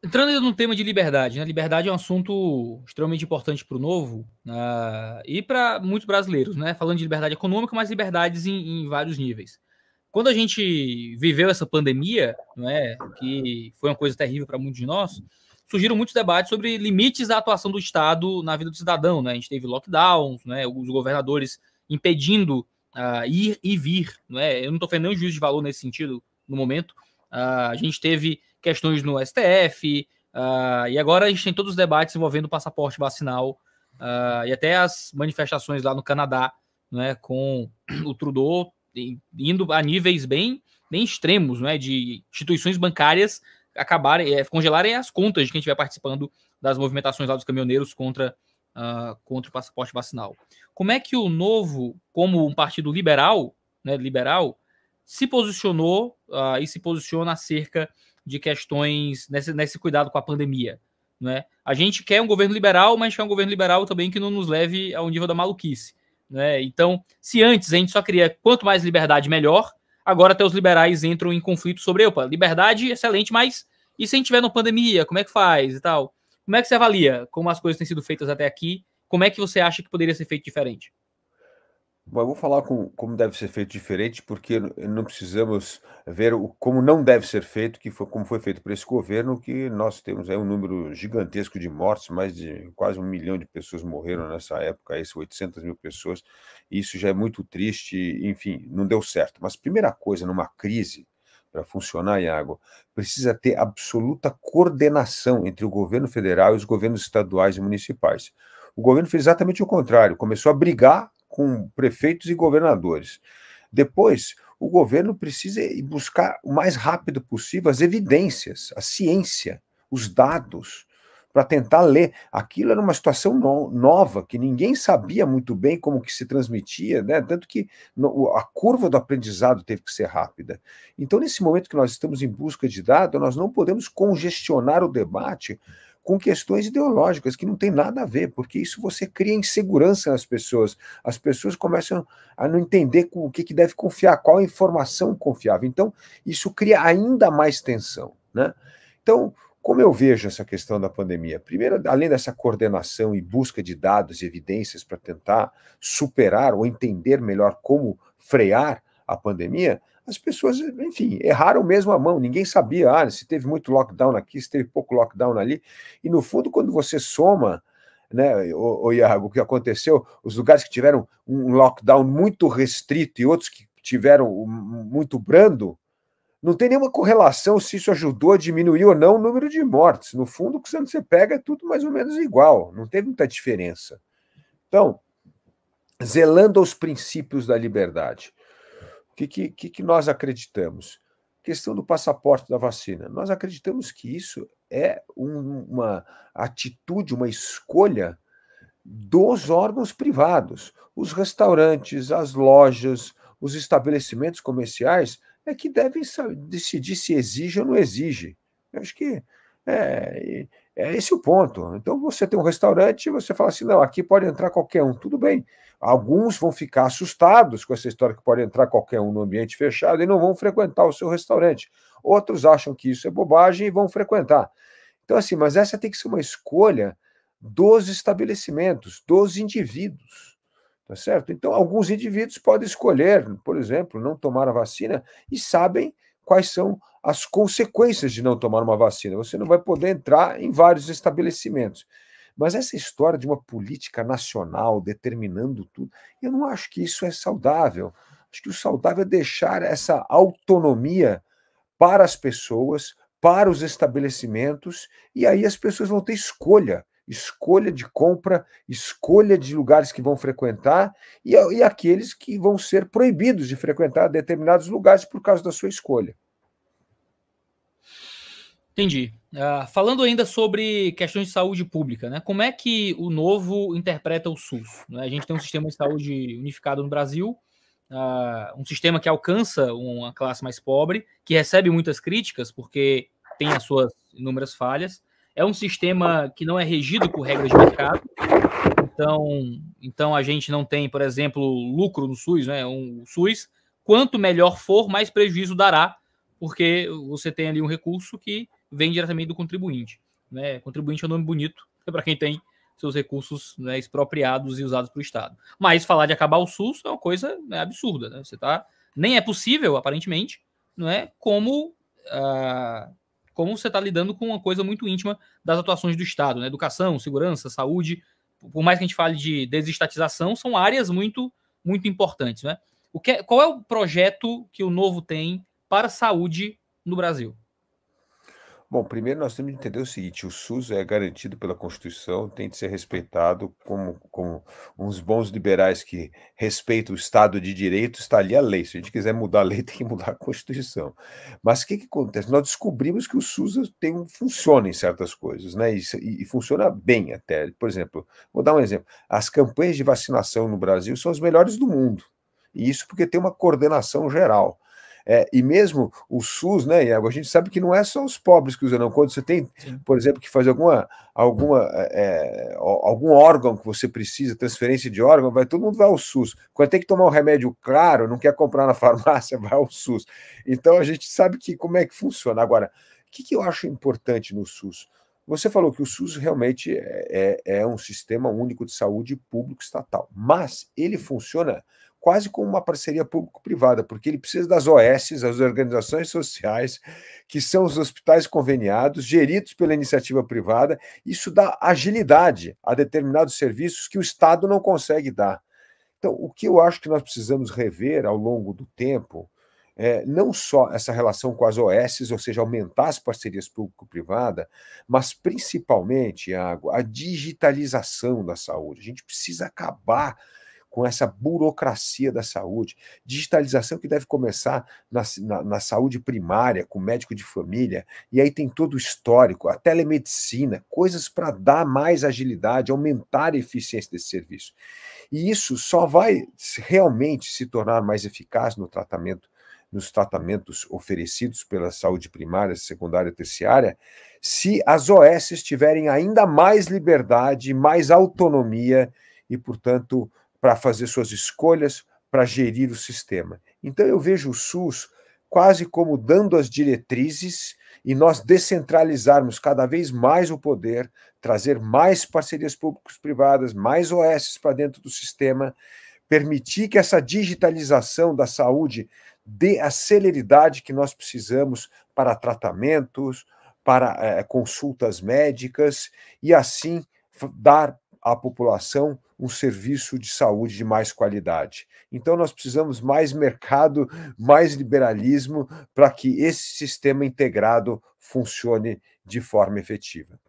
Entrando no tema de liberdade, né? Liberdade é um assunto extremamente importante para o Novo, e para muitos brasileiros, né? Falando de liberdade econômica, mas liberdades em vários níveis. Quando a gente viveu essa pandemia, não é, que foi uma coisa terrível para muitos de nós, surgiram muitos debates sobre limites da atuação do Estado na vida do cidadão, né? A gente teve lockdowns, né? Os governadores impedindo ir e vir, não é? Eu não estou fazendo nenhum juízo de valor nesse sentido no momento. A gente teve questões no STF, e agora a gente tem todos os debates envolvendo o passaporte vacinal, e até as manifestações lá no Canadá, né, com o Trudeau indo a níveis bem extremos, né, de instituições bancárias acabarem, congelarem as contas de quem estiver participando das movimentações lá dos caminhoneiros contra o passaporte vacinal. Como é que o Novo, como um partido liberal, né, liberal, se posicionou e se posiciona acerca de questões nesse cuidado com a pandemia? Né? A gente quer um governo liberal, mas quer um governo liberal também que não nos leve ao nível da maluquice. Né? Então, se antes a gente só queria quanto mais liberdade, melhor, agora até os liberais entram em conflito sobre, opa, liberdade, excelente, mas e se a gente tiver na pandemia, como é que faz e tal? Como é que você avalia como as coisas têm sido feitas até aqui? Como é que você acha que poderia ser feito diferente? Bom, eu vou falar como deve ser feito diferente, porque não precisamos ver como não deve ser feito, como foi feito por esse governo, que nós temos aí um número gigantesco de mortes, mais de quase 1 milhão de pessoas morreram nessa época, aí, 800 mil pessoas, e isso já é muito triste, enfim, não deu certo. Mas primeira coisa, numa crise, para funcionar, Iago, precisa ter absoluta coordenação entre o governo federal e os governos estaduais e municipais. O governo fez exatamente o contrário, começou a brigar com prefeitos e governadores. Depois, o governo precisa ir buscar o mais rápido possível as evidências, a ciência, os dados, para tentar ler. Aquilo era uma situação nova, que ninguém sabia muito bem como que se transmitia, né? Tanto que a curva do aprendizado teve que ser rápida. Então, nesse momento que nós estamos em busca de dados, nós não podemos congestionar o debate com questões ideológicas que não tem nada a ver, porque isso você cria insegurança nas pessoas. As pessoas começam a não entender com o que deve confiar, qual a informação confiável. Então, isso cria ainda mais tensão, né? Então, como eu vejo essa questão da pandemia? Primeiro, além dessa coordenação e busca de dados e evidências para tentar superar ou entender melhor como frear a pandemia, as pessoas, enfim, erraram mesmo a mão. Ninguém sabia se teve muito lockdown aqui, se teve pouco lockdown ali. E, no fundo, quando você soma, né, Iago, o que aconteceu, os lugares que tiveram um lockdown muito restrito e outros que tiveram muito brando, não tem nenhuma correlação se isso ajudou a diminuir ou não o número de mortes. No fundo, quando você pega, é tudo mais ou menos igual, não teve muita diferença. Então, zelando aos princípios da liberdade, o que nós acreditamos? Questão do passaporte da vacina. Nós acreditamos que isso é uma atitude, uma escolha dos órgãos privados. Os restaurantes, as lojas, os estabelecimentos comerciais é que devem decidir se exige ou não exige. Eu acho que é, é esse o ponto. Então, você tem um restaurante e você fala assim, não, aqui pode entrar qualquer um. Tudo bem. Alguns vão ficar assustados com essa história que pode entrar qualquer um no ambiente fechado e não vão frequentar o seu restaurante. Outros acham que isso é bobagem e vão frequentar. Então, assim, mas essa tem que ser uma escolha dos estabelecimentos, dos indivíduos, tá certo? Então, alguns indivíduos podem escolher, por exemplo, não tomar a vacina e sabem quais são as consequências de não tomar uma vacina. Você não vai poder entrar em vários estabelecimentos. Mas essa história de uma política nacional determinando tudo, eu não acho que isso é saudável. Acho que o saudável é deixar essa autonomia para as pessoas, para os estabelecimentos, e aí as pessoas vão ter escolha de compra, escolha de lugares que vão frequentar e aqueles que vão ser proibidos de frequentar determinados lugares por causa da sua escolha. Entendi. Falando ainda sobre questões de saúde pública, né? Como é que o Novo interpreta o SUS? Né? A gente tem um sistema de saúde unificado no Brasil, um sistema que alcança uma classe mais pobre, que recebe muitas críticas porque tem as suas inúmeras falhas. É um sistema que não é regido por regras de mercado, então a gente não tem, por exemplo, lucro no SUS, né? O SUS, quanto melhor for, mais prejuízo dará, porque você tem ali um recurso que vem diretamente do contribuinte. Né? Contribuinte é um nome bonito para quem tem seus recursos, né, expropriados e usados para o Estado. Mas falar de acabar o SUS é uma coisa, né, absurda. Né? Nem é possível, aparentemente, não é? Como você está lidando com uma coisa muito íntima das atuações do Estado. Né? Educação, segurança, saúde. Por mais que a gente fale de desestatização, são áreas muito, muito importantes. Né? Qual é o projeto que o Novo tem para a saúde no Brasil? Bom, primeiro nós temos que entender o seguinte: o SUS é garantido pela Constituição, tem de ser respeitado como uns bons liberais que respeitam o Estado de Direito, está ali a lei. Se a gente quiser mudar a lei, tem que mudar a Constituição. Mas o que acontece? Nós descobrimos que o SUS funciona em certas coisas, né? E funciona bem até. Por exemplo, vou dar um exemplo: as campanhas de vacinação no Brasil são as melhores do mundo. E isso porque tem uma coordenação geral. E mesmo o SUS, né, Iago, a gente sabe que não é só os pobres que usam, não. Quando você tem, Sim. por exemplo, que fazer algum órgão que você precisa, transferência de órgão, todo mundo vai ao SUS. Quando tem que tomar um remédio caro, não quer comprar na farmácia, vai ao SUS. Então a gente sabe como é que funciona. Agora, o que eu acho importante no SUS? Você falou que o SUS realmente é um sistema único de saúde público estatal, mas ele funciona quase como uma parceria público-privada, porque ele precisa das OS, as organizações sociais, que são os hospitais conveniados, geridos pela iniciativa privada. Isso dá agilidade a determinados serviços que o Estado não consegue dar. Então, o que eu acho que nós precisamos rever ao longo do tempo não só essa relação com as OS, ou seja, aumentar as parcerias público-privada, mas principalmente, Iago, a digitalização da saúde. A gente precisa acabar com essa burocracia da saúde, digitalização que deve começar na saúde primária, com médico de família, e aí tem todo o histórico, a telemedicina, coisas para dar mais agilidade, aumentar a eficiência desse serviço. E isso só vai realmente se tornar mais eficaz nos tratamentos oferecidos pela saúde primária, secundária e terciária, se as OS tiverem ainda mais liberdade, mais autonomia e, portanto, para fazer suas escolhas, para gerir o sistema. Então eu vejo o SUS quase como dando as diretrizes e nós descentralizarmos cada vez mais o poder, trazer mais parcerias públicos-privadas, mais OS para dentro do sistema, permitir que essa digitalização da saúde dê a celeridade que nós precisamos para tratamentos, para consultas médicas e assim dar à população um serviço de saúde de mais qualidade. Então, nós precisamos mais mercado, mais liberalismo, para que esse sistema integrado funcione de forma efetiva.